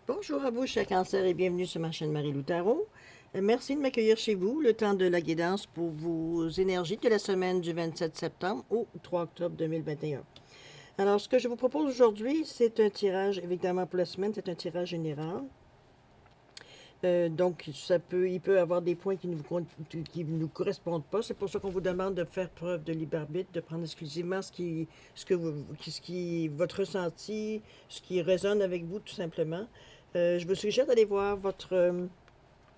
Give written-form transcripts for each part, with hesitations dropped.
Bonjour à vous, chers cancers, et bienvenue sur ma chaîne Marie-Lou Tarot. Merci de m'accueillir chez vous, le temps de la guidance pour vos énergies de la semaine du 27 septembre au 3 octobre 2021. Alors, ce que je vous propose aujourd'hui, c'est un tirage, évidemment pour la semaine, c'est un tirage général. Donc, il peut y avoir des points qui ne nous correspondent pas. C'est pour ça qu'on vous demande de faire preuve de libre arbitre, de prendre exclusivement votre ressenti, ce qui résonne avec vous, tout simplement. Je vous suggère d'aller voir votre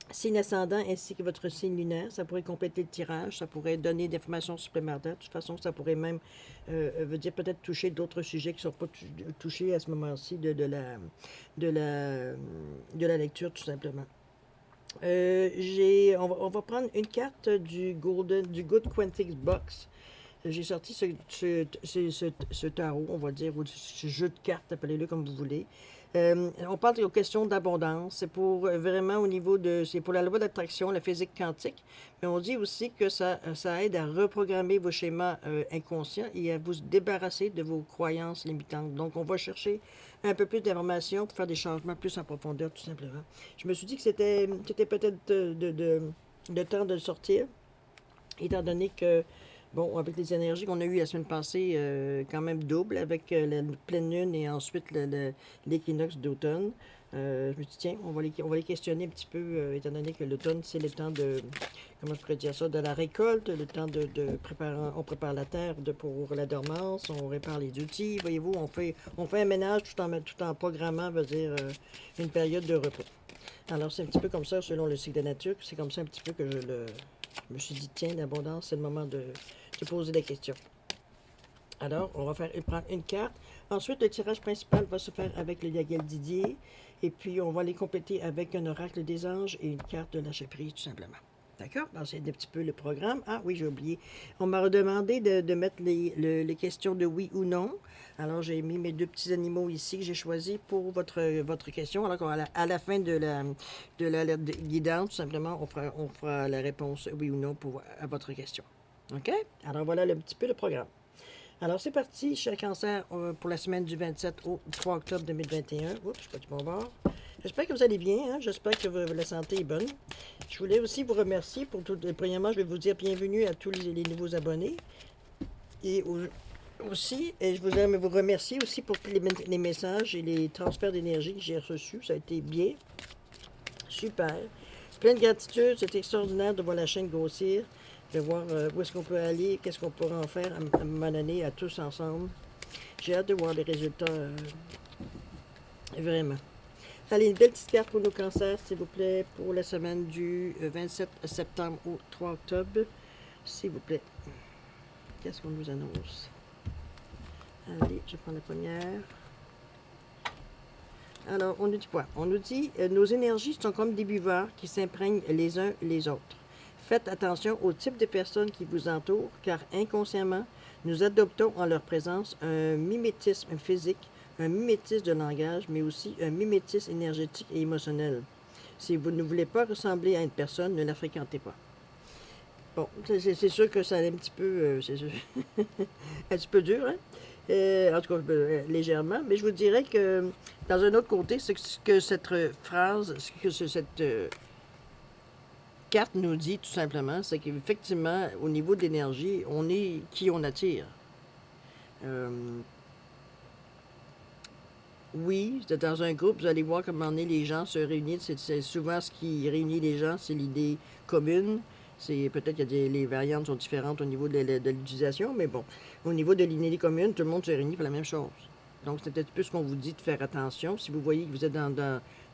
signe ascendant ainsi que votre signe lunaire. Ça pourrait compléter le tirage, ça pourrait donner des informations supplémentaires. De toute façon, ça pourrait même, veut dire peut-être toucher d'autres sujets qui ne sont pas touchés à ce moment-ci de la lecture, tout simplement. On va prendre une carte du Good Quantic Box. J'ai sorti ce tarot, on va dire, ou ce jeu de cartes, appelez-le comme vous voulez. On parle aux questions d'abondance. C'est pour vraiment au niveau de. C'est pour la loi d'attraction, la physique quantique. Mais on dit aussi que ça aide à reprogrammer vos schémas inconscients et à vous débarrasser de vos croyances limitantes. Donc, on va chercher un peu plus d'informations pour faire des changements plus en profondeur, tout simplement. Je me suis dit que c'était peut-être de temps de le sortir, étant donné que bon, avec les énergies qu'on a eues la semaine passée, quand même double, avec la pleine lune et ensuite l'équinoxe d'automne, je me suis dit, tiens, on va les questionner un petit peu, étant donné que l'automne, c'est le temps de, comment je pourrais dire ça, de la récolte, le temps de préparer, on prépare la terre pour la dormance, on répare les outils, voyez-vous, on fait un ménage tout en programmant, veut dire, une période de repos. Alors, c'est un petit peu comme ça, selon le cycle de la nature, c'est comme ça un petit peu que je me suis dit, tiens, l'abondance, c'est le moment de poser des questions. Alors, on va prendre une carte. Ensuite, le tirage principal va se faire avec le Yaguel Didier. Et puis, on va les compléter avec un oracle des anges et une carte de lâcher prise, tout simplement. D'accord? Alors, c'est un petit peu le programme. Ah oui, j'ai oublié. On m'a redemandé de mettre les questions de oui ou non. Alors, j'ai mis mes deux petits animaux ici que j'ai choisis pour votre question. Alors, à la fin de la guidance, tout simplement, on fera la réponse oui ou non à votre question. OK? Alors, voilà un petit peu le programme. Alors, c'est parti, cher cancer, pour la semaine du 27 au 3 octobre 2021. Oups, je suis pas du bon bord. J'espère que vous allez bien, hein? J'espère que la santé est bonne. Je voulais aussi vous remercier pour tout. Premièrement, je vais vous dire bienvenue à tous les nouveaux abonnés. Et aussi, je voudrais vous remercier aussi pour tous les messages et les transferts d'énergie que j'ai reçus. Ça a été bien. Super. Plein de gratitude. C'est extraordinaire de voir la chaîne grossir, de voir où est-ce qu'on peut aller, qu'est-ce qu'on pourra en faire à un moment donné, à tous ensemble. J'ai hâte de voir les résultats, vraiment. Allez, une belle petite carte pour nos cancers, s'il vous plaît, pour la semaine du 27 septembre au 3 octobre. S'il vous plaît. Qu'est-ce qu'on nous annonce? Allez, je prends la première. Alors, on nous dit quoi? On nous dit nos énergies sont comme des buveurs qui s'imprègnent les uns les autres. Faites attention au type de personnes qui vous entourent, car inconsciemment, nous adoptons en leur présence un mimétisme physique, un mimétisme de langage, mais aussi un mimétisme énergétique et émotionnel. Si vous ne voulez pas ressembler à une personne, ne la fréquentez pas. Bon, c'est sûr que ça est un petit peu, un petit peu dur, hein? En tout cas, légèrement. Mais je vous dirais que, dans un autre côté, ce que cette phrase, ce que cette carte nous dit, tout simplement, c'est qu'effectivement, au niveau de l'énergie, on est qui on attire. Oui, dans un groupe, vous allez voir comment les gens se réunissent. C'est souvent ce qui réunit les gens, c'est l'idée commune. C'est peut-être que les variantes sont différentes au niveau de l'utilisation, mais bon, au niveau de l'idée commune, tout le monde se réunit pour la même chose. Donc, c'est peut-être plus ce qu'on vous dit de faire attention. Si vous voyez que vous êtes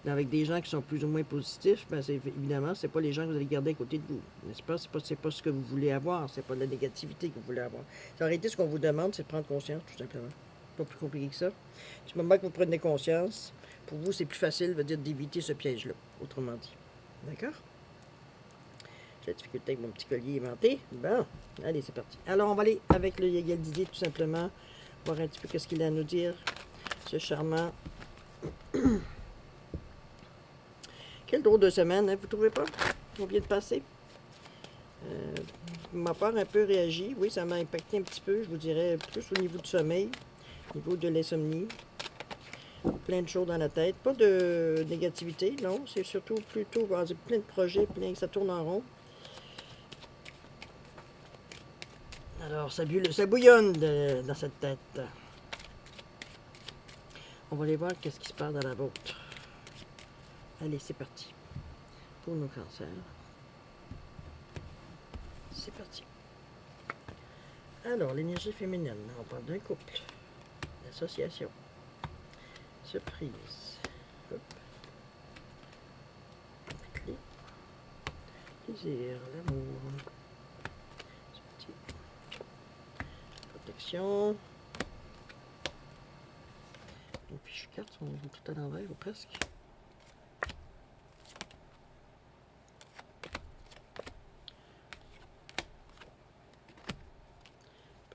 avec des gens qui sont plus ou moins positifs, ben évidemment, c'est pas les gens que vous allez garder à côté de vous, n'est-ce pas? C'est pas ce que vous voulez avoir, c'est pas de la négativité que vous voulez avoir. En réalité, ce qu'on vous demande, c'est de prendre conscience, tout simplement. Pas plus compliqué que ça. Du moment que vous prenez conscience, pour vous, c'est plus facile, veut dire, d'éviter ce piège-là, autrement dit. D'accord? J'ai la difficulté avec mon petit collier aimanté. Bon, allez, c'est parti. Alors, on va aller avec le Yaguel Didier, tout simplement, voir un petit peu qu'est-ce qu'il a à nous dire, ce charmant. Quelle drôle de semaine, hein, vous trouvez pas? On vient de passer. Ma part un peu réagi. Oui, ça m'a impacté un petit peu, je vous dirais, plus au niveau du sommeil, au niveau de l'insomnie. plein de choses dans la tête. Pas de négativité, non. C'est surtout plutôt plein de projets, plein, ça tourne en rond. Alors, ça bouillonne dans cette tête. On va aller voir qu'est-ce qui se passe dans la vôtre. Allez, c'est parti. Pour nos cancers. C'est parti. Alors, l'énergie féminine. On parle d'un couple. L'association. Surprise. Hop. Clé. Plaisir. L'amour. Protection. Les fiches cartes sont tout à l'envers ou presque.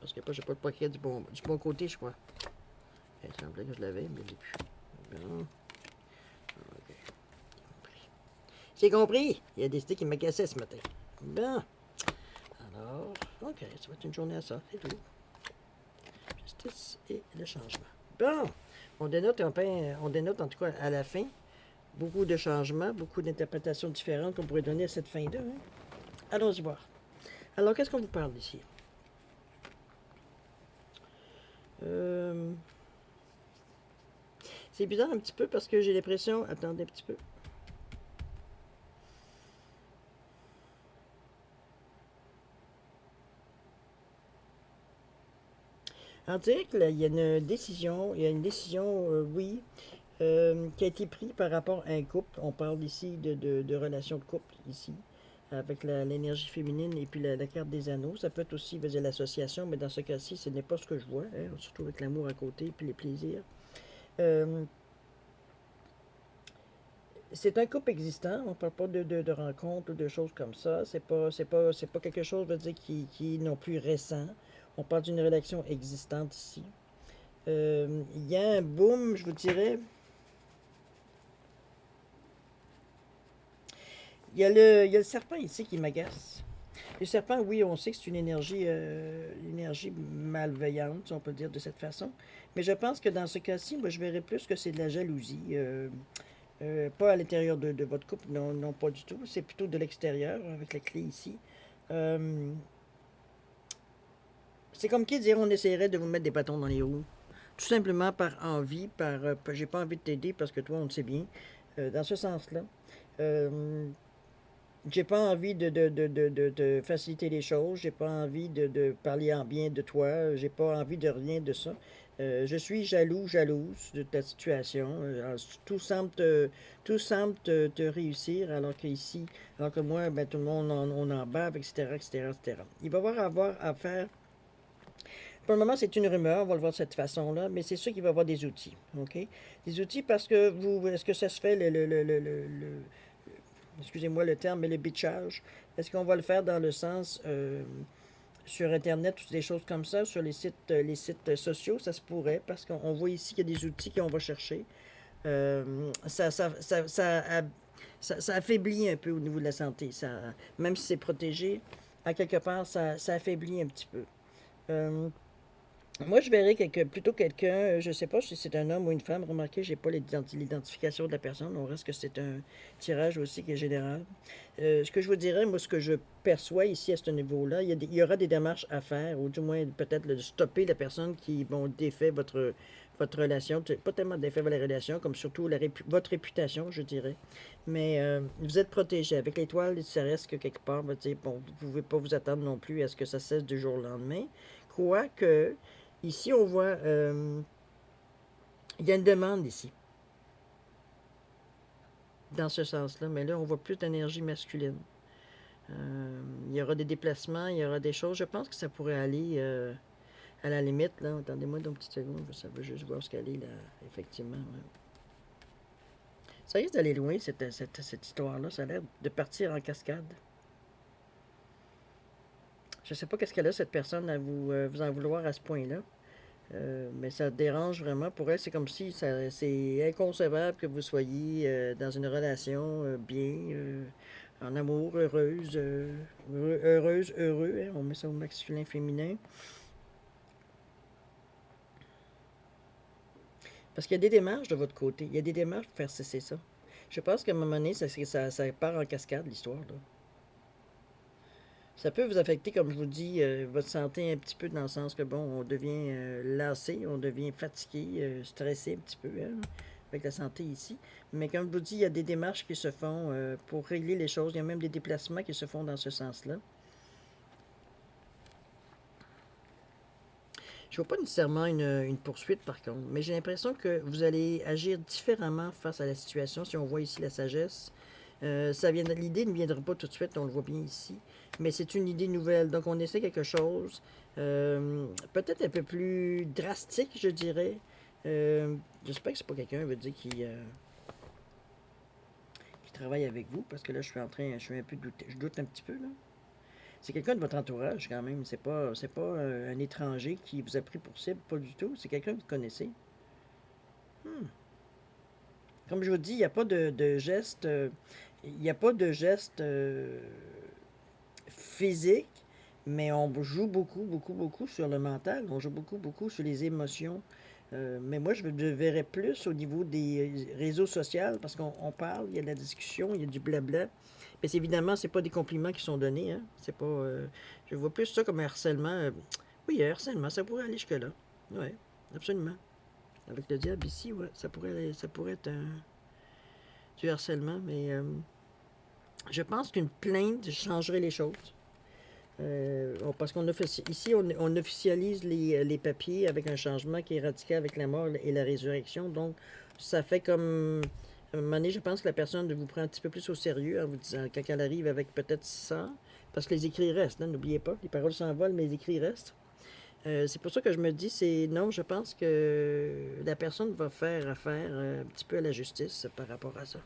Parce que j'ai pas le paquet du bon côté, je crois. Il semblait que je l'avais, mais je l'ai plus. Bon. Okay. C'est compris. Il a décidé qu'il m'agaçait ce matin. Bon. Alors, ok, ça va être une journée à ça, c'est tout. Justice et le changement. Bon. On dénote en tout cas à la fin beaucoup de changements, beaucoup d'interprétations différentes qu'on pourrait donner à cette fin-là. Hein? Allons-y voir. Alors, qu'est-ce qu'on vous parle ici? C'est bizarre un petit peu parce que j'ai l'impression... Attendez un petit peu. On dirait qu'il y a une décision, oui, qui a été prise par rapport à un couple. On parle ici de relations de couple, ici, avec l'énergie féminine et puis la carte des anneaux. Ça peut être aussi l'association, mais dans ce cas-ci, ce n'est pas ce que je vois, hein, surtout avec l'amour à côté et puis les plaisirs. C'est un couple existant, on ne parle pas de rencontres ou de choses comme ça. C'est pas quelque chose, qui est non plus récent. On parle d'une relation existante ici. Il y a un boom, je vous dirais. Il y a le serpent ici qui m'agace. Le serpent, oui, on sait que c'est une énergie malveillante, si on peut dire de cette façon. Mais je pense que dans ce cas-ci, moi, je verrais plus que c'est de la jalousie. Pas à l'intérieur de votre couple, non, non, pas du tout. C'est plutôt de l'extérieur, avec la clé ici. Euh, c'est comme qui dire on essaierait de vous mettre des bâtons dans les roues. Tout simplement par envie, j'ai pas envie de t'aider parce que toi, on le sait bien. Dans ce sens-là. J'ai pas envie de faciliter les choses, j'ai pas envie de parler en bien de toi, j'ai pas envie de rien de ça. Je suis jalouse de ta situation. Tout semble te réussir, alors que moi, ben, tout le monde on en bave, etc., etc., etc. Il va y avoir à faire. Pour le moment, c'est une rumeur, on va le voir de cette façon-là, mais c'est sûr qu'il va y avoir des outils, OK? Des outils parce que est-ce que ça se fait excusez-moi le terme, mais le bitchage, est-ce qu'on va le faire dans le sens sur Internet, toutes des choses comme ça, sur les sites sociaux, ça se pourrait, parce qu'on voit ici qu'il y a des outils qu'on va chercher. Ça, ça affaiblit un peu au niveau de la santé. Même si c'est protégé, à quelque part, ça affaiblit un petit peu. Euh, Moi, je verrais plutôt quelqu'un, je ne sais pas si c'est un homme ou une femme. Remarquez, j'ai pas l'identification de la personne. On reste que c'est un tirage aussi qui est général. Ce que je vous dirais, moi, ce que je perçois ici à ce niveau-là, il y aura des démarches à faire, ou du moins peut-être de stopper la personne qui vont défaire votre relation. Pas tellement défaire la relation, comme surtout votre réputation, je dirais. Mais vous êtes protégé. Avec l'étoile, ça reste que quelque part, bon, vous ne pouvez pas vous attendre non plus à ce que ça cesse du jour au lendemain. Quoique, ici, on voit, il y a une demande ici, dans ce sens-là, mais là, on voit plus d'énergie masculine. Il y aura des déplacements, il y aura des choses. Je pense que ça pourrait aller à la limite, là. Attendez-moi une petite seconde, ça veut juste voir ce qu'elle est, là, effectivement. Ouais. Ça risque d'aller loin, cette histoire-là. Ça a l'air de partir en cascade. Je ne sais pas qu'est-ce qu'elle a, cette personne, à vous en vouloir à ce point-là. Mais ça dérange vraiment. Pour elle, c'est comme si c'est inconcevable que vous soyez dans une relation bien, en amour, heureux. Hein, on met ça au masculin, féminin. Parce qu'il y a des démarches de votre côté. Il y a des démarches pour faire cesser ça. Je pense qu'à un moment donné, ça part en cascade, l'histoire, là. Ça peut vous affecter, comme je vous dis, votre santé un petit peu dans le sens que, bon, on devient lassé, on devient fatigué, stressé un petit peu, hein, avec la santé ici. Mais comme je vous dis, il y a des démarches qui se font pour régler les choses. Il y a même des déplacements qui se font dans ce sens-là. Je ne vois pas nécessairement une poursuite, par contre, mais j'ai l'impression que vous allez agir différemment face à la situation. Si on voit ici la sagesse, l'idée ne viendra pas tout de suite, on le voit bien ici, mais c'est une idée nouvelle. Donc, on essaie quelque chose, peut-être un peu plus drastique, je dirais. J'espère que c'est pas quelqu'un, veut dire, qui travaille avec vous, parce que là, je suis un peu douté, je doute un petit peu, là. C'est quelqu'un de votre entourage, quand même. C'est pas un étranger qui vous a pris pour cible, pas du tout. C'est quelqu'un que vous connaissez. Hmm. Comme je vous dis, il n'y a pas de geste, il n'y a pas de geste physique, mais on joue beaucoup, beaucoup, beaucoup sur le mental. On joue beaucoup, beaucoup sur les émotions. Mais moi, je verrais plus au niveau des réseaux sociaux, parce qu'on parle, il y a de la discussion, il y a du blabla. Mais évidemment, c'est pas des compliments qui sont donnés, hein. C'est pas. Je vois plus ça comme un harcèlement. Oui, un harcèlement, ça pourrait aller jusque-là. Oui, absolument. Avec le diable ici, ouais, ça pourrait être du harcèlement, mais je pense qu'une plainte changerait les choses. Parce qu'on ici, on officialise les papiers avec un changement qui est radical avec la mort et la résurrection. Donc, ça fait comme. À un moment donné, je pense que la personne vous prend un petit peu plus au sérieux en vous disant, quand elle arrive avec peut-être ça, parce que les écrits restent, hein, n'oubliez pas, les paroles s'envolent, mais les écrits restent. C'est pour ça que je me dis, non, je pense que la personne va faire affaire un petit peu à la justice par rapport à ça.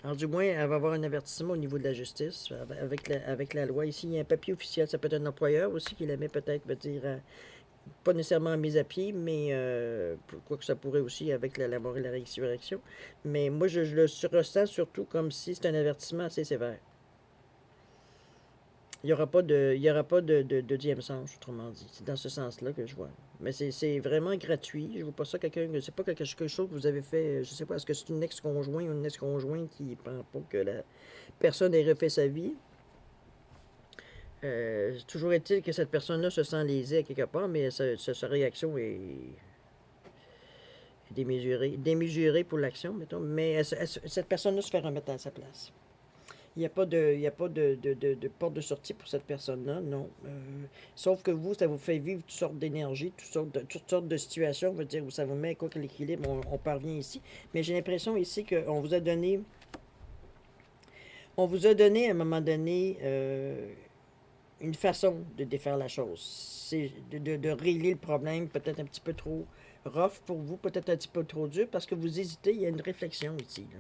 Alors, du moins, elle va avoir un avertissement au niveau de la justice avec la loi. Ici, il y a un papier officiel. Ça peut être un employeur aussi qui la met peut-être, veut dire, pas nécessairement mise à pied, mais quoi que ça pourrait aussi avec la mort et la résurrection. Mais moi, je le ressens surtout comme si c'était un avertissement assez sévère. Il y aura pas de deuxième sens, autrement dit. C'est dans ce sens-là que je vois. Mais c'est vraiment gratuit. Je ne vois pas ça c'est pas quelque chose que vous avez fait, je sais pas, est-ce que c'est une ex-conjoint ou une ex-conjointe qui prend pas que la personne ait refait sa vie. Toujours est-il que cette personne-là se sent lésée à quelque part, mais sa réaction est démesurée pour l'action, mettons. Mais cette personne-là se fait remettre à sa place. Il n'y a pas de porte de sortie pour cette personne-là, non. Sauf que vous, ça vous fait vivre toutes sortes d'énergies, toutes sortes de situations, veut dire, où ça vous met quoi que l'équilibre, on parvient ici. Mais j'ai l'impression ici qu'on vous a donné à un moment donné une façon de défaire la chose. C'est de régler le problème peut-être un petit peu trop rough pour vous, peut-être un petit peu trop dur, parce que vous hésitez, il y a une réflexion ici, là.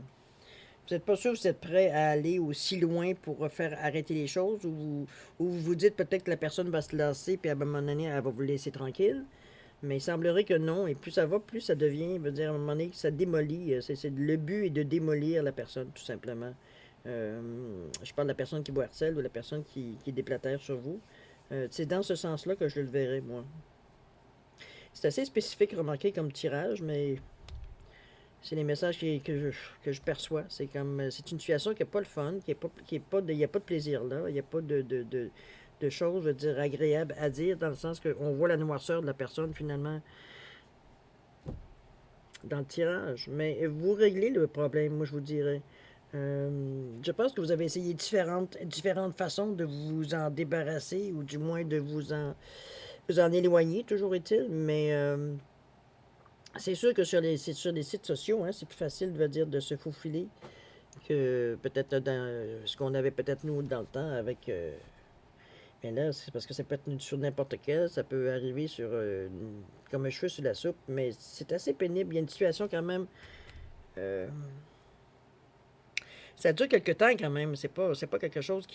Vous n'êtes pas sûr que vous êtes prêt à aller aussi loin pour faire arrêter les choses, ou vous vous dites peut-être que la personne va se lasser, puis à un moment donné, elle va vous laisser tranquille. Mais il semblerait que non, et plus ça va, plus ça devient, veut dire à un moment donné, que ça démolit. Le but est de démolir la personne, tout simplement. Euh, je parle de la personne qui vous harcèle ou la personne qui déplatère sur vous. C'est dans ce sens-là que je le verrai, moi. C'est assez spécifique, remarquez, comme tirage, mais c'est les messages que je perçois. C'est une situation qui n'est pas le fun, il n'y a pas de plaisir là, il n'y a pas de choses, je veux dire, agréables à dire, dans le sens qu'on voit la noirceur de la personne, finalement, dans le tirage. Mais vous réglez le problème, moi, je vous dirais. Je pense que vous avez essayé différentes façons de vous en débarrasser, ou du moins de vous en éloigner, toujours est-il, mais c'est sûr que sur les sites sociaux, hein, c'est plus facile, de se faufiler que peut-être dans ce qu'on avait peut-être nous dans le temps avec. Mais là, c'est parce que ça peut être sur n'importe quel, ça peut arriver comme un cheveu sur la soupe, mais c'est assez pénible. Il y a une situation quand même. euh, Ça dure quelque temps quand même. C'est pas quelque chose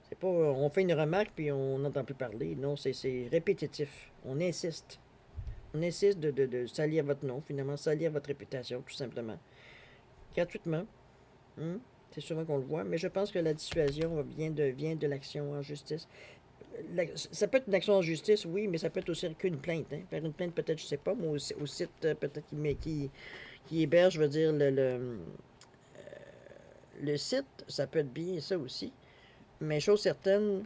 c'est pas, on fait une remarque puis on n'entend plus parler. Non, c'est répétitif. On insiste. On insiste de salir votre nom, finalement, salir votre réputation, tout simplement. Gratuitement. Hmm? C'est souvent qu'on le voit, mais je pense que la dissuasion vient de l'action en justice. ça peut être une action en justice, oui, mais ça peut être aussi qu'une plainte. Hein. Faire une plainte, peut-être, je sais pas, mais au site, peut-être qui héberge, je veux dire, le site, ça peut être bien, ça aussi. Mais chose certaine,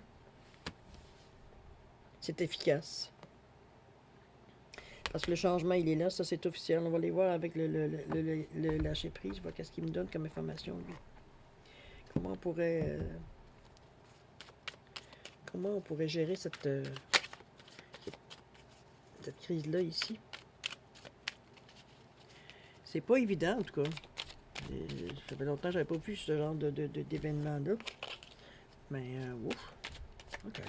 c'est efficace. Parce que le changement, il est là, ça c'est officiel. On va aller voir avec le lâcher-prise, voir qu'est-ce qu'il me donne comme information, lui. Comment on pourrait, euh, comment on pourrait gérer cette crise-là ici. C'est pas évident, en tout cas. Ça fait longtemps que j'avais pas vu ce genre d'événement-là. Mais, ouf. OK.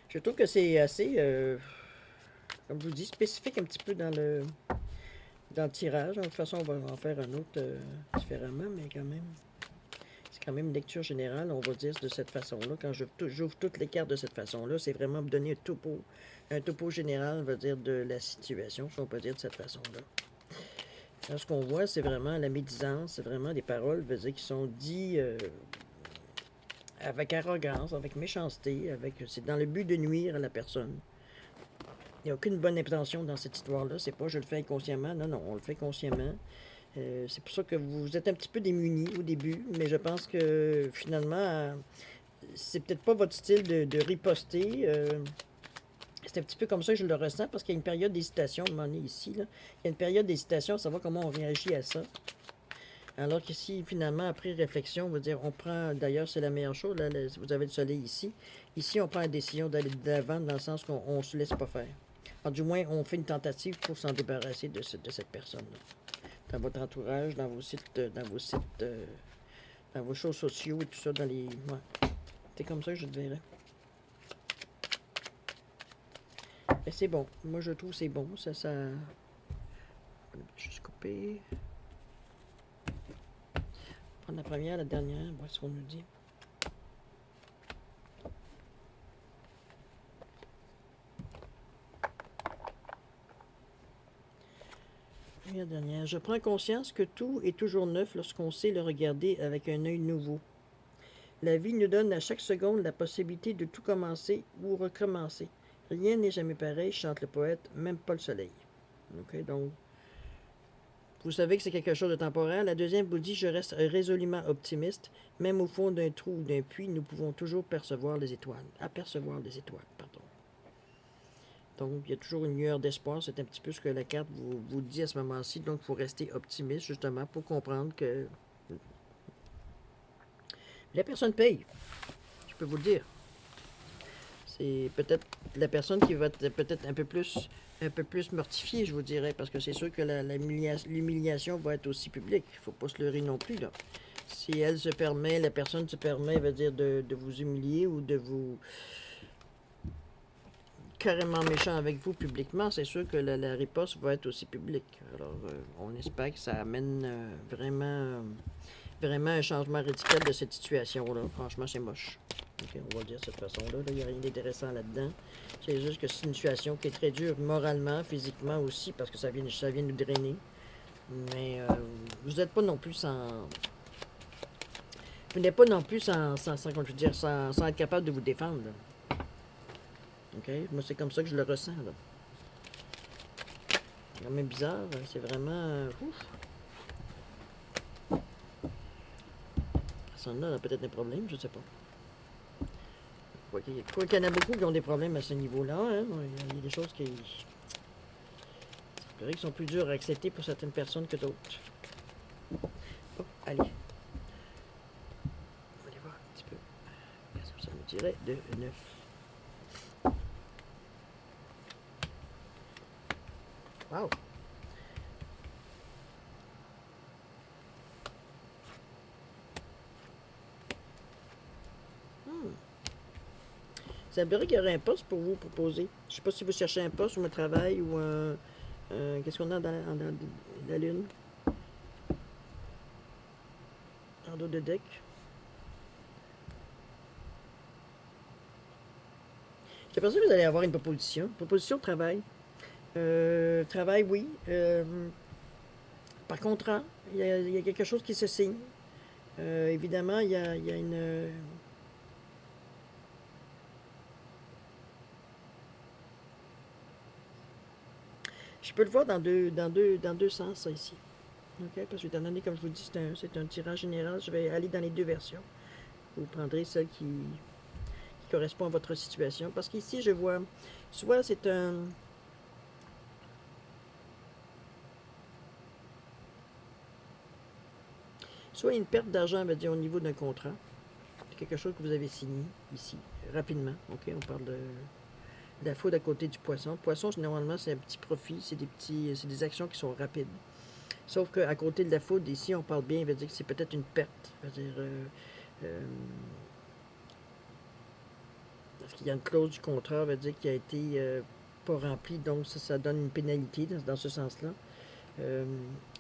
Je trouve que c'est assez, comme je vous dis, spécifique un petit peu dans le tirage. De toute façon, on va en faire un autre différemment, mais quand même, c'est quand même une lecture générale, on va dire, de cette façon-là. Quand j'ouvre toutes les cartes de cette façon-là, c'est vraiment me donner un topo général, on va dire, de la situation, si on peut dire de cette façon-là. Alors, ce qu'on voit, c'est vraiment la médisance, c'est vraiment des paroles, veut dire, qui sont dites avec arrogance, avec méchanceté, c'est dans le but de nuire à la personne. Il n'y a aucune bonne intention dans cette histoire-là. C'est pas je le fais inconsciemment. Non, non, on le fait consciemment. C'est pour ça que vous êtes un petit peu démunis au début, mais je pense que finalement, c'est peut-être pas votre style de riposter. C'est un petit peu comme ça que je le ressens parce qu'il y a une période d'hésitation, à un moment donné ici. Là. Il y a une période d'hésitation à savoir comment on réagit à ça. Alors qu'ici, finalement, après réflexion, on va dire, on prend, d'ailleurs, c'est la meilleure chose, là, vous avez le soleil ici. Ici, on prend la décision d'aller de l'avant dans le sens qu'on ne se laisse pas faire. Alors, du moins, on fait une tentative pour s'en débarrasser de cette personne-là. Dans votre entourage, dans vos sites, dans vos choses sociaux et tout ça, dans les... Ouais. C'est comme ça que je te verrais. Mais c'est bon. Moi, je trouve que c'est bon. Ça... Je vais juste couper. Prendre la première, la dernière, voir ce qu'on nous dit. La dernière. Je prends conscience que tout est toujours neuf lorsqu'on sait le regarder avec un œil nouveau. La vie nous donne à chaque seconde la possibilité de tout commencer ou recommencer. Rien n'est jamais pareil, chante le poète, même pas le soleil. Ok, donc, vous savez que c'est quelque chose de temporaire. La deuxième vous dit, je reste résolument optimiste. Même au fond d'un trou ou d'un puits, nous pouvons toujours percevoir les étoiles. Apercevoir les étoiles, pardon. Donc, il y a toujours une lueur d'espoir. C'est un petit peu ce que la carte vous dit à ce moment-ci. Donc, il faut rester optimiste, justement, pour comprendre que la personne paye. Je peux vous le dire. C'est peut-être la personne qui va être peut-être un peu plus mortifiée, je vous dirais, parce que c'est sûr que l'humiliation va être aussi publique. Il ne faut pas se leurrer non plus, là. Si elle se permet, la personne se permet, veut dire, de vous humilier ou de vous carrément méchant avec vous publiquement, c'est sûr que la riposte va être aussi publique. Alors, on espère que ça amène vraiment un changement radical de cette situation-là. Franchement, c'est moche. Okay, on va le dire de cette façon-là. Il n'y a rien d'intéressant là-dedans. C'est juste que c'est une situation qui est très dure moralement, physiquement aussi, parce que ça vient nous drainer. Mais vous n'êtes pas non plus sans... Vous n'êtes pas non plus comment je veux dire, sans être capable de vous défendre. Là. OK? Moi, c'est comme ça que je le ressens. Là. C'est quand même bizarre. C'est vraiment... ouf. Personne-là a peut-être des problèmes, je sais pas. Quoi qu'il y en a beaucoup qui ont des problèmes à ce niveau-là. Hein? Il y a des choses qui sont plus dures à accepter pour certaines personnes que d'autres. Oh, allez. On va aller voir un petit peu. Qu'est-ce que ça nous dirait de 9? Wow! Ça veut dire qu'il y aurait un poste pour vous proposer. Je ne sais pas si vous cherchez un poste ou un travail ou un... qu'est-ce qu'on a dans la Lune? En dos de deck. J'ai l'impression que vous allez avoir une proposition. Proposition de travail. Travail, oui. Par contrat, il y a quelque chose qui se signe. Évidemment, il y a une... Je peux le voir dans deux sens, ça, ici. OK? Parce que étant donné, comme je vous dis, c'est un tirage général, je vais aller dans les deux versions. Vous prendrez celle qui correspond à votre situation. Parce qu'ici, je vois, soit c'est soit une perte d'argent, on va dire, au niveau d'un contrat. C'est quelque chose que vous avez signé ici, rapidement. OK? On parle de la faute à côté du poisson. Poisson, normalement, c'est un petit profit, c'est des actions qui sont rapides. Sauf qu'à côté de la faute, ici, on parle bien, il veut dire que c'est peut-être une perte. Il veut dire, euh, parce qu'il y a une clause du contrat, veut dire qu'il a été pas rempli, donc ça donne une pénalité dans ce sens-là. Euh,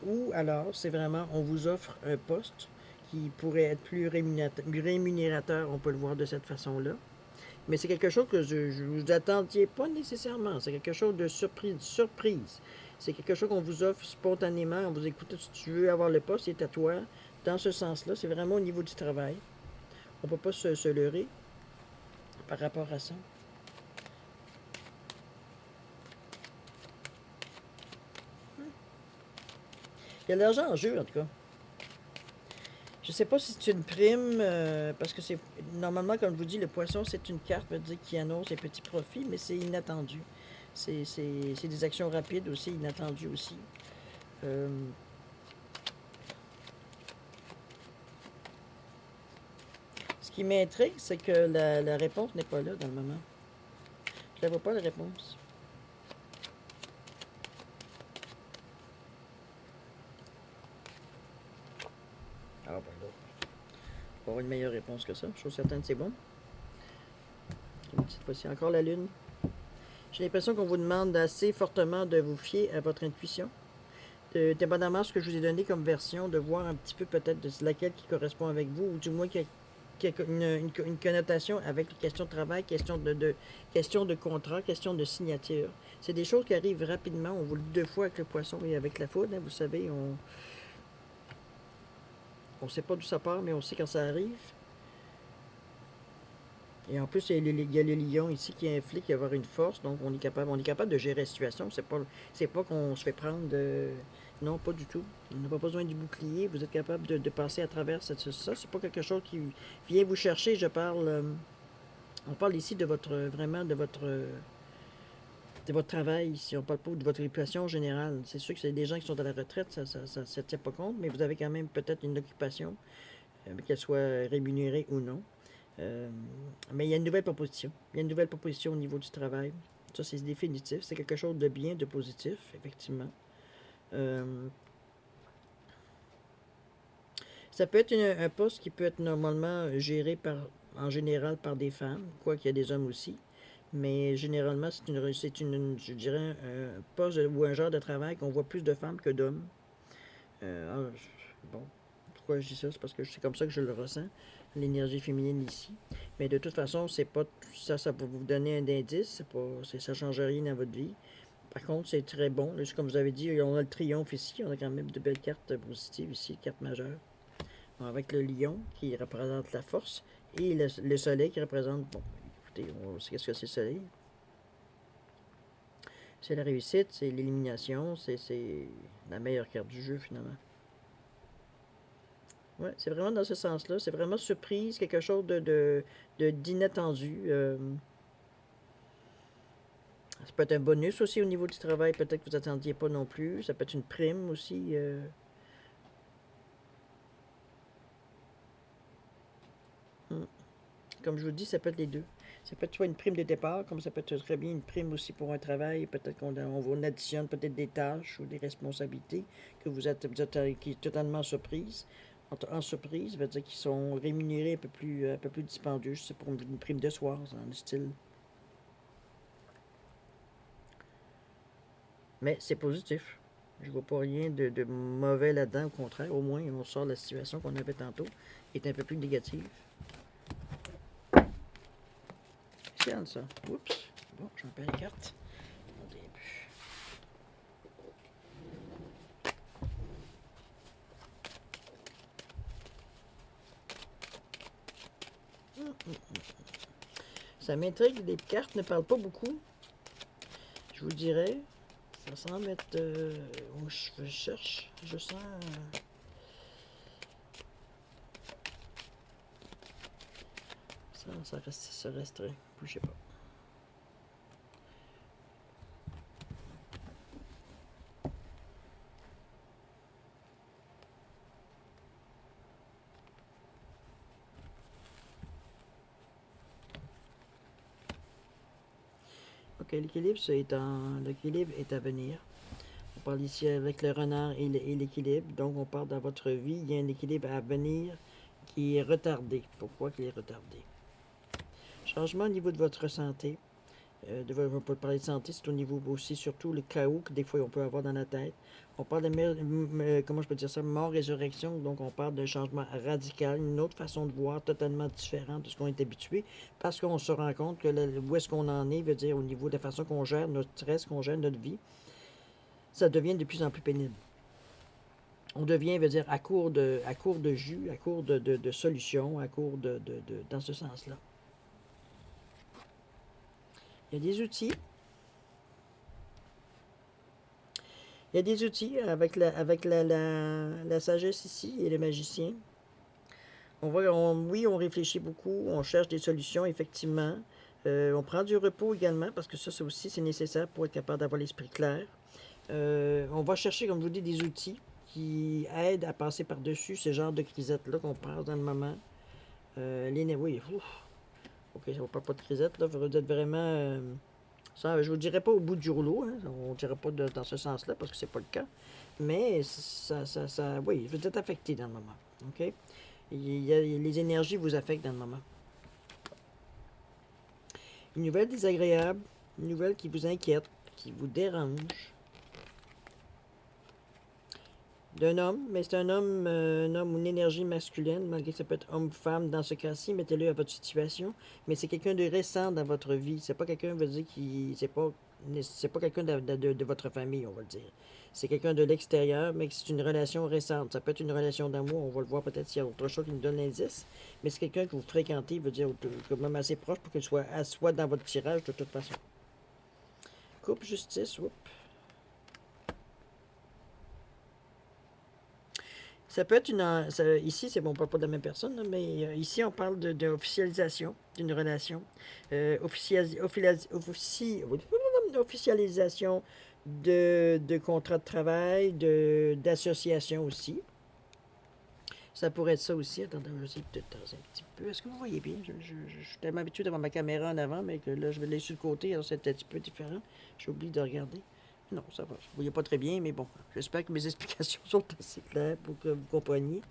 ou alors, c'est vraiment, on vous offre un poste qui pourrait être plus rémunérateur, on peut le voir de cette façon-là. Mais c'est quelque chose que je ne vous attendiez pas nécessairement. C'est quelque chose de surprise. C'est quelque chose qu'on vous offre spontanément. On vous écoute, si tu veux avoir le poste, c'est à toi. Dans ce sens-là, c'est vraiment au niveau du travail. On ne peut pas se leurrer par rapport à ça. Il y a de l'argent en jeu, en tout cas. Je ne sais pas si c'est une prime, parce que c'est normalement, comme je vous dis, le poisson, c'est une carte veut dire, qui annonce un petit profit, mais c'est inattendu. C'est des actions rapides aussi, inattendues aussi. Euh, Ce qui m'intrigue, c'est que la réponse n'est pas là dans le moment. Je la vois pas, la réponse. Ah ben là, on va avoir une meilleure réponse que ça. Je suis certaine que c'est bon. Cette fois-ci, encore la lune. J'ai l'impression qu'on vous demande assez fortement de vous fier à votre intuition. Dépendamment de ce que je vous ai donné comme version, de voir un petit peu peut-être de laquelle qui correspond avec vous, ou du moins qui a une connotation avec les questions de travail, questions de contrat, questions de signature. C'est des choses qui arrivent rapidement. On vous le dit deux fois avec le poisson et avec la foudre. Hein, vous savez, on ne sait pas d'où ça part, mais on sait quand ça arrive. Et en plus, il y a le lion ici qui implique avoir une force, donc on est capable de gérer la situation. C'est pas qu'on se fait prendre de. Non, pas du tout. On n'a pas besoin du bouclier. Vous êtes capable de passer à travers ça. C'est pas quelque chose qui vient vous chercher. On parle ici de votre vraiment de votre travail ici. On parle pas de votre réputation générale. C'est sûr que c'est des gens qui sont à la retraite, ça ne tient pas compte, mais vous avez quand même peut-être une occupation, qu'elle soit rémunérée ou non. Mais il y a une nouvelle proposition. Il y a une nouvelle proposition au niveau du travail. Ça, c'est définitif. C'est quelque chose de bien, de positif, effectivement. Euh, Ça peut être un poste qui peut être normalement géré en général par des femmes, quoi qu'il y a des hommes aussi. Mais généralement, je dirais, un poste ou un genre de travail qu'on voit plus de femmes que d'hommes. Euh, bon, pourquoi je dis ça? C'est parce que c'est comme ça que je le ressens, l'énergie féminine ici. Mais de toute façon, c'est pas ça, ça va vous donner un indice, ça change rien dans votre vie. Par contre, c'est très bon. Là, comme vous avez dit, on a le triomphe ici, on a quand même de belles cartes positives ici, cartes majeures. Avec le lion qui représente la force et le soleil qui représente, bon, écoutez, on sait qu'est-ce que c'est le soleil. C'est la réussite, c'est l'élimination, c'est la meilleure carte du jeu finalement. Ouais, c'est vraiment dans ce sens-là. C'est vraiment surprise, quelque chose d'inattendu. Ça peut être un bonus aussi au niveau du travail, peut-être que vous attendiez pas non plus. Ça peut être une prime aussi. Hmm. Comme je vous dis, ça peut être les deux. Ça peut être soit une prime de départ, comme ça peut être très bien une prime aussi pour un travail. Peut-être on additionne peut-être des tâches ou des responsabilités que vous êtes qui est totalement surprise. En surprise, ça veut dire qu'ils sont rémunérés un peu plus dispendieux. C'est pour une prime de soir, dans le style. Mais c'est positif. Je vois pas rien de mauvais là-dedans. Au contraire, au moins, on sort de la situation qu'on avait tantôt, qui est un peu plus négative. C'est ça. Oups. Bon, j'en perds les cartes. Ça m'intrigue, les cartes ne parlent pas beaucoup, je vous dirais. Ça semble être... je cherche, je sens... ça resterait. Bougez pas. Ok, l'équilibre est à venir. On parle ici avec le renard et l'équilibre. Donc, on parle dans votre vie, il y a un équilibre à venir qui est retardé. Pourquoi qu'il est retardé? Changement au niveau de votre santé. On peut parler de santé, c'est au niveau aussi, surtout le chaos que des fois on peut avoir dans la tête. On parle de, comment je peux dire ça, mort-résurrection, donc on parle d'un changement radical, une autre façon de voir totalement différente de ce qu'on est habitué, parce qu'on se rend compte que où est-ce qu'on en est, veut dire au niveau de la façon qu'on gère notre stress, qu'on gère notre vie, ça devient de plus en plus pénible. On devient, veut dire, à court de jus, à court de solutions, à court dans ce sens-là. Il y a des outils. Il y a des outils avec la sagesse ici et le magicien. Oui, on réfléchit beaucoup, on cherche des solutions, effectivement. On prend du repos également, parce que ça aussi, c'est nécessaire pour être capable d'avoir l'esprit clair. On va chercher, comme je vous dis, des outils qui aident à passer par-dessus ce genre de crisette-là qu'on passe dans le moment. Oui, ok, ça ne va pas de crisette, là. Vous êtes vraiment... ça, je vous dirais pas au bout du rouleau, hein, on ne dirait pas dans ce sens-là, parce que c'est pas le cas. Mais oui, vous êtes affecté dans le moment. OK? Les énergies vous affectent dans le moment. Une nouvelle désagréable, une nouvelle qui vous inquiète, qui vous dérange. D'un homme, mais c'est un homme ou une énergie masculine, malgré que ça peut être homme ou femme. Dans ce cas-ci, mettez-le à votre situation. Mais c'est quelqu'un de récent dans votre vie. C'est pas quelqu'un, veut dire, c'est pas quelqu'un de votre famille, on va le dire. C'est quelqu'un de l'extérieur, mais c'est une relation récente. Ça peut être une relation d'amour, on va le voir peut-être s'il y a autre chose qui nous donne l'indice. Mais c'est quelqu'un que vous fréquentez, veut dire, quand même assez proche pour qu'il soit dans votre tirage de toute façon. Coupe, justice, oups. Ça peut être ici, c'est bon, on parle pas de la même personne, là, mais ici, on parle d'officialisation d'une relation. Officialisation de contrat de travail, d'association aussi. Ça pourrait être ça aussi. Attendez, je vais essayer de tasser un petit peu. Est-ce que vous voyez bien? Je suis tellement habitué d'avoir ma caméra en avant, mais que là, je vais aller sur le côté, alors c'est un petit peu différent. J'oublie de regarder. Non, ça va. Vous ne voyez pas très bien, mais bon, j'espère que mes explications sont assez claires pour que vous compreniez.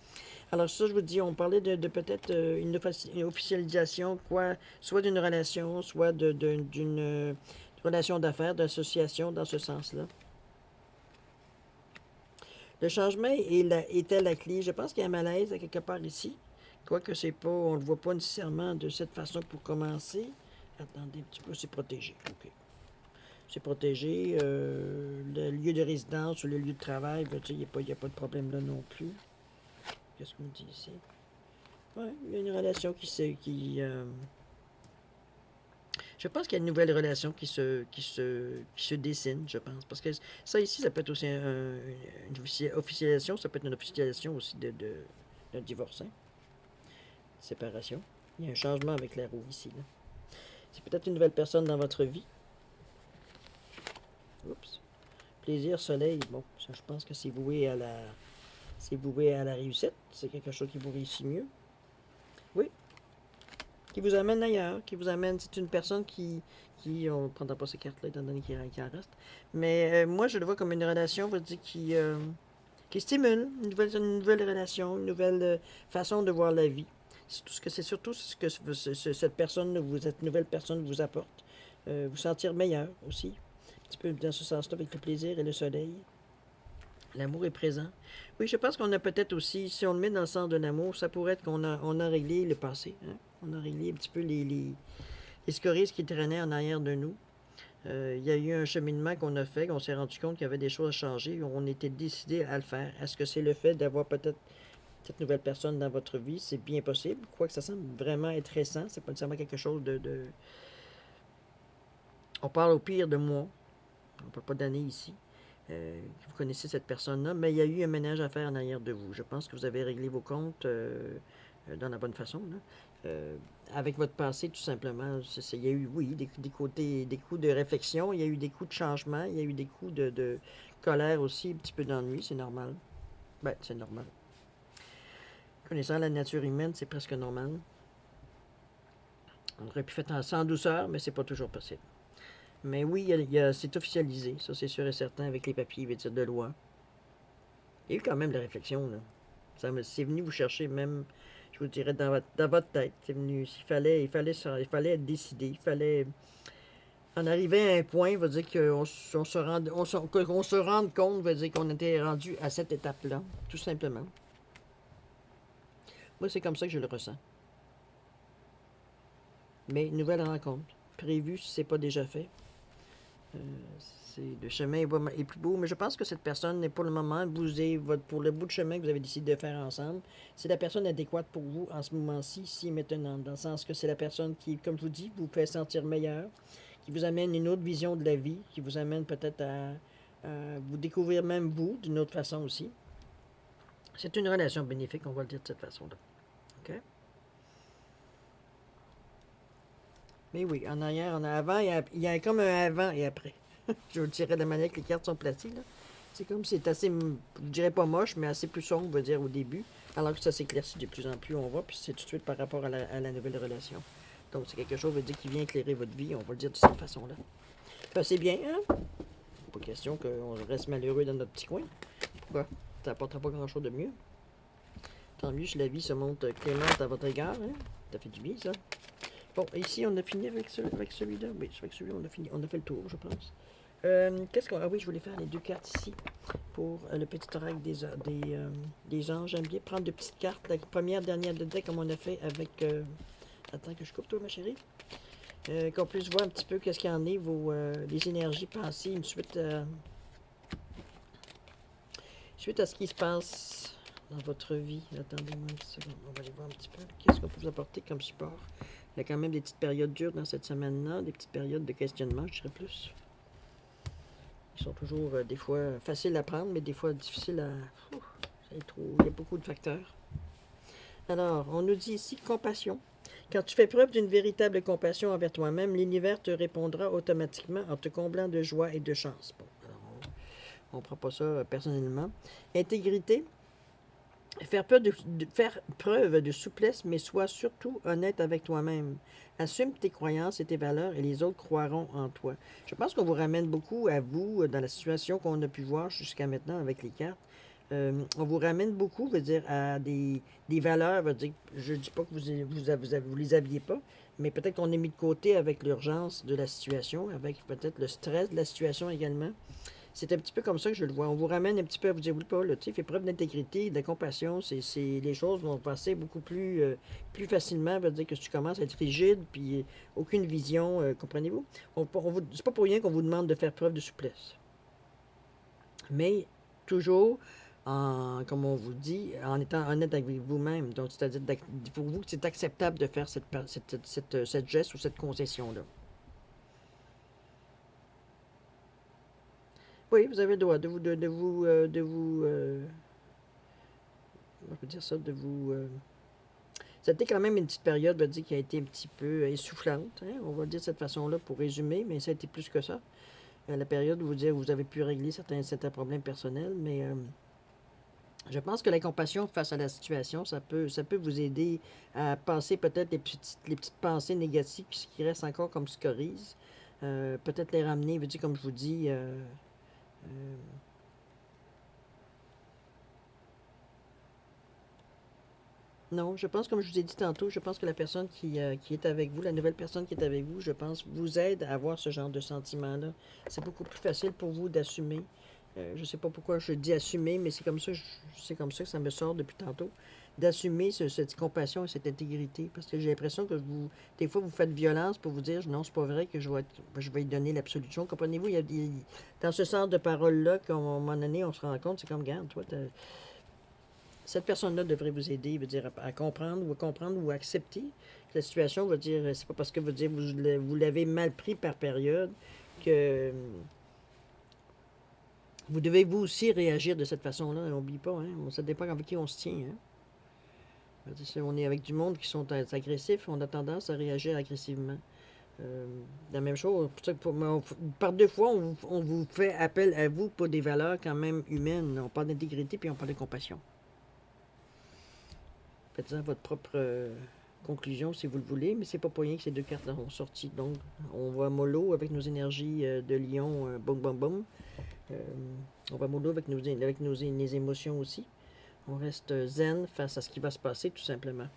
Alors ça, je vous dis, on parlait de peut-être une officialisation, quoi, soit d'une relation, soit d'une relation d'affaires, d'association, dans ce sens-là. Le changement était la clé. Je pense qu'il y a un malaise à quelque part ici. Quoique c'est pas, on ne le voit pas nécessairement de cette façon pour commencer. Attendez un petit peu, c'est protégé. OK. C'est protégé. Le lieu de résidence ou le lieu de travail, il n'y a pas de problème là non plus. Qu'est-ce qu'on dit ici? Oui, il y a une relation je pense qu'il y a une nouvelle relation qui se dessine, je pense. Parce que ça ici, ça peut être aussi une officialisation, ça peut être une officialisation aussi d'un divorce, hein? Séparation. Il y a un changement avec la roue ici. Là. C'est peut-être une nouvelle personne dans votre vie. Oups. Plaisir, soleil. Bon, ça, je pense que c'est voué à la réussite. C'est quelque chose qui vous réussit mieux. Oui. Qui vous amène ailleurs. Qui vous amène. C'est une personne on ne prendra pas ces cartes-là, étant donné qu'il en reste. Mais moi, je le vois comme une relation, on va dire, qui stimule. Une nouvelle relation, une nouvelle façon de voir la vie. C'est surtout ce que cette nouvelle personne vous apporte. Vous sentir meilleur aussi. Un petit peu dans ce sens-là, avec le plaisir et le soleil. L'amour est présent. Oui, je pense qu'on a peut-être aussi, si on le met dans le sens de l'amour, ça pourrait être on a réglé le passé. Hein? On a réglé un petit peu les scories qui traînaient en arrière de nous. Il y a eu un cheminement qu'on a fait, qu'on s'est rendu compte qu'il y avait des choses à changer. On était décidé à le faire. Est-ce que c'est le fait d'avoir peut-être cette nouvelle personne dans votre vie? C'est bien possible. Quoique ça semble vraiment être récent. C'est pas nécessairement quelque chose On parle au pire de mois. On ne parle pas d'années ici. vous connaissez cette personne-là, mais il y a eu un ménage à faire en arrière de vous. Je pense que vous avez réglé vos comptes dans la bonne façon, là. Euh, avec votre passé, tout simplement. Il y a eu, oui, des côtés, des coups de réflexion, il y a eu des coups de changement, il y a eu des coups de colère aussi, un petit peu d'ennui, c'est normal. Ben, c'est normal. Connaissant la nature humaine, c'est presque normal. On aurait pu faire ça en douceur, mais c'est pas toujours possible. Mais oui, c'est officialisé, ça c'est sûr et certain, avec les papiers de loi. Il y a eu quand même de la réflexion, là. C'est venu vous chercher même, je vous dirais, dans votre tête. C'est venu, il fallait être décidé, il fallait en arriver à un point, veut dire qu'on se rende compte, veut dire qu'on était rendu à cette étape-là, tout simplement. Moi, c'est comme ça que je le ressens. Mais nouvelle rencontre, prévue si c'est pas déjà fait. Euh, le chemin est plus beau, mais je pense que cette personne n'est pour le moment, pour le bout de chemin que vous avez décidé de faire ensemble, c'est la personne adéquate pour vous en ce moment-ci, ici et maintenant, dans le sens que c'est la personne qui, comme je vous dis, vous fait sentir meilleur, qui vous amène une autre vision de la vie, qui vous amène peut-être à vous découvrir même vous d'une autre façon aussi. C'est une relation bénéfique, on va le dire de cette façon-là. OK? Mais oui, en arrière, en avant, il y a comme un avant et après. Je vous le dirais de la manière que les cartes sont placées, là. C'est comme c'est assez, je dirais pas moche, mais assez plus sombre, on va dire, au début. Alors que ça s'éclaircit de plus en plus, on voit, puis c'est tout de suite par rapport à la nouvelle relation. Donc c'est quelque chose, veut dire, qui vient éclairer votre vie, on va le dire de cette façon-là. Ben, c'est bien, hein? Pas question qu'on reste malheureux dans notre petit coin. Pourquoi? Ça n'apportera pas grand-chose de mieux. Tant mieux si la vie se montre clémente à votre égard, hein? Ça fait du bien, ça. Bon, ici, on a fini avec celui-là. Oui, avec celui-là, on a fini. On a fait le tour, je pense. Qu'est-ce qu'on... Ah oui, je voulais faire les deux cartes ici pour le petit oracle des anges. J'aime bien prendre deux petites cartes. La première, dernière de deck, comme on a fait avec... Attends que je coupe, toi, ma chérie. Qu'on puisse voir un petit peu qu'est-ce qu'il y en est, les énergies passées, suite à ce qui se passe dans votre vie. Attendez-moi une seconde. On va aller voir un petit peu. Qu'est-ce qu'on peut vous apporter comme support? Il y a quand même des petites périodes dures dans cette semaine-là, des petites périodes de questionnement, je dirais plus. Ils sont toujours, des fois, faciles à prendre, mais des fois difficiles à... il y a beaucoup de facteurs. Alors, on nous dit ici compassion. Quand tu fais preuve d'une véritable compassion envers toi-même, l'univers te répondra automatiquement en te comblant de joie et de chance. Bon, alors on ne prend pas ça personnellement. Intégrité. Faire preuve de souplesse, mais sois surtout honnête avec toi-même. Assume tes croyances et tes valeurs et les autres croiront en toi. Je pense qu'on vous ramène beaucoup à vous dans la situation qu'on a pu voir jusqu'à maintenant avec les cartes. On vous ramène beaucoup, veut dire, à des valeurs, veut dire, je ne dis pas que vous les aviez pas, mais peut-être qu'on est mis de côté avec l'urgence de la situation, avec peut-être le stress de la situation également. C'est un petit peu comme ça que je le vois. On vous ramène un petit peu à vous dire, oui, Paul, tu sais, fais preuve d'intégrité, de compassion. Les choses vont passer beaucoup plus facilement. Veut dire que si tu commences à être rigide, puis aucune vision, comprenez-vous? C'est pas pour rien qu'on vous demande de faire preuve de souplesse. Mais toujours, comme on vous dit, en étant honnête avec vous-même. Donc, c'est-à-dire, pour vous, c'est acceptable de faire cette geste ou cette concession-là. Oui, vous avez le droit on peut dire ça, C'était quand même une petite période, on va dire, qui a été un petit peu essoufflante, hein, on va dire de cette façon-là pour résumer, mais ça a été plus que ça. La période où vous avez pu régler certains problèmes personnels, mais je pense que la compassion face à la situation, ça peut vous aider à passer peut-être les petites pensées négatives qui restent encore comme scories. Peut-être les ramener, veut dire, comme je vous dis, euh, non, je pense, comme je vous ai dit tantôt, je pense que la personne qui est avec vous, la nouvelle personne qui est avec vous, je pense, vous aide à avoir ce genre de sentiment-là. C'est beaucoup plus facile pour vous d'assumer. Je ne sais pas pourquoi je dis assumer, mais c'est comme ça que ça me sort depuis tantôt. D'assumer cette compassion et cette intégrité. Parce que j'ai l'impression que des fois, vous faites violence pour vous dire, non, c'est pas vrai que je vais y donner l'absolution. Comprenez-vous, dans ce sens de parole-là, qu'à un moment donné, on se rend compte, c'est comme, regarde, toi, cette personne-là devrait vous aider, veut dire, à comprendre ou à accepter la situation, veut dire, c'est pas parce que vous l'avez mal pris par période que Vous devez vous aussi réagir de cette façon-là, n'oublie pas, hein? Ça dépend avec qui on se tient, hein? Si on est avec du monde qui sont agressifs, on a tendance à réagir agressivement. Euh, la même chose, par deux fois, on vous fait appel à vous pour des valeurs quand même humaines. On parle d'intégrité puis on parle de compassion. Faites-en votre propre conclusion si vous le voulez, mais c'est pas pour rien que ces deux cartes ont sorti. Donc, on va mollo avec nos énergies de lion, boum boum boum. Euh, on va mollo avec nos émotions aussi. On reste zen face à ce qui va se passer tout simplement.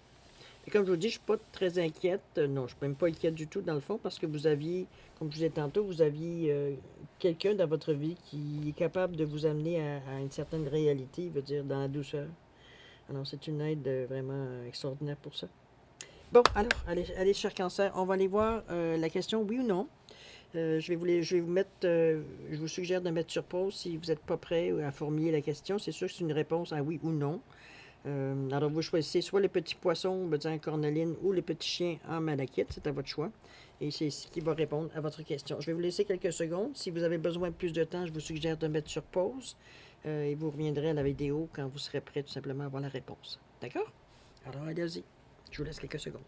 Et comme je vous dis, je ne suis pas très inquiète. Non, je ne suis même pas inquiète du tout dans le fond parce que vous aviez, comme je vous disais tantôt, vous aviez quelqu'un dans votre vie qui est capable de vous amener à une certaine réalité, il veut dire dans la douceur. Alors c'est une aide vraiment extraordinaire pour ça. Bon, alors, allez, cher cancer, on va aller voir la question oui ou non. Je vais vous mettre, je vous suggère de mettre sur pause si vous n'êtes pas prêt à formuler la question. C'est sûr que c'est une réponse à oui ou non. Alors, vous choisissez soit les petits poissons, en corneline, ou les petits chiens en malachite. C'est à votre choix. Et c'est ce qui va répondre à votre question. Je vais vous laisser quelques secondes. Si vous avez besoin de plus de temps, je vous suggère de mettre sur pause. Et vous reviendrez à la vidéo quand vous serez prêt tout simplement à avoir la réponse. D'accord? Alors, allez-y. Je vous laisse quelques secondes.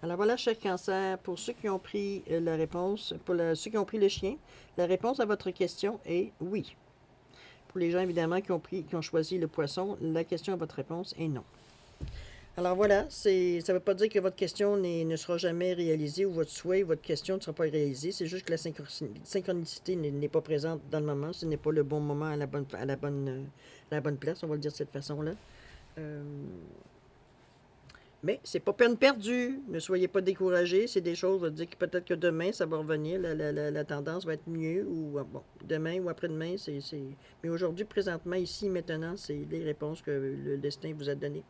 Alors voilà, cher cancer, pour ceux qui ont pris la réponse, ceux qui ont pris le chien, la réponse à votre question est oui. Pour les gens, évidemment, qui ont choisi le poisson, la question à votre réponse est non. Alors voilà, ça ne veut pas dire que votre question ne sera jamais réalisée ou votre souhait ou votre question ne sera pas réalisée. C'est juste que la synchronicité n'est pas présente dans le moment. Ce n'est pas le bon moment à la bonne place, on va le dire de cette façon-là. Mais c'est pas peine perdue. Ne soyez pas découragés. C'est des choses, on va dire que peut-être que demain, ça va revenir. La tendance va être mieux. Ou bon, demain ou après-demain, mais aujourd'hui, présentement, ici, maintenant, c'est les réponses que le destin vous a données.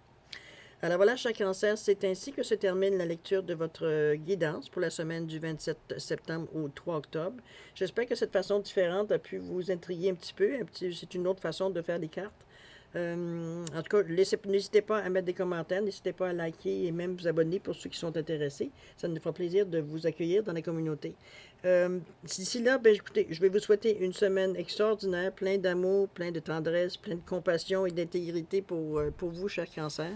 Alors voilà, cher cancer, c'est ainsi que se termine la lecture de votre guidance pour la semaine du 27 septembre au 3 octobre. J'espère que cette façon différente a pu vous intriguer un petit peu. C'est une autre façon de faire des cartes. En tout cas, n'hésitez pas à mettre des commentaires, n'hésitez pas à liker et même vous abonner pour ceux qui sont intéressés. Ça nous fera plaisir de vous accueillir dans la communauté. D'ici là, écoutez, je vais vous souhaiter une semaine extraordinaire, plein d'amour, plein de tendresse, plein de compassion et d'intégrité pour vous, cher cancer.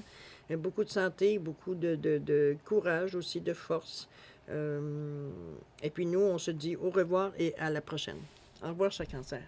Beaucoup de santé, beaucoup de courage aussi, de force. Et puis nous, on se dit au revoir et à la prochaine. Au revoir, cher cancer.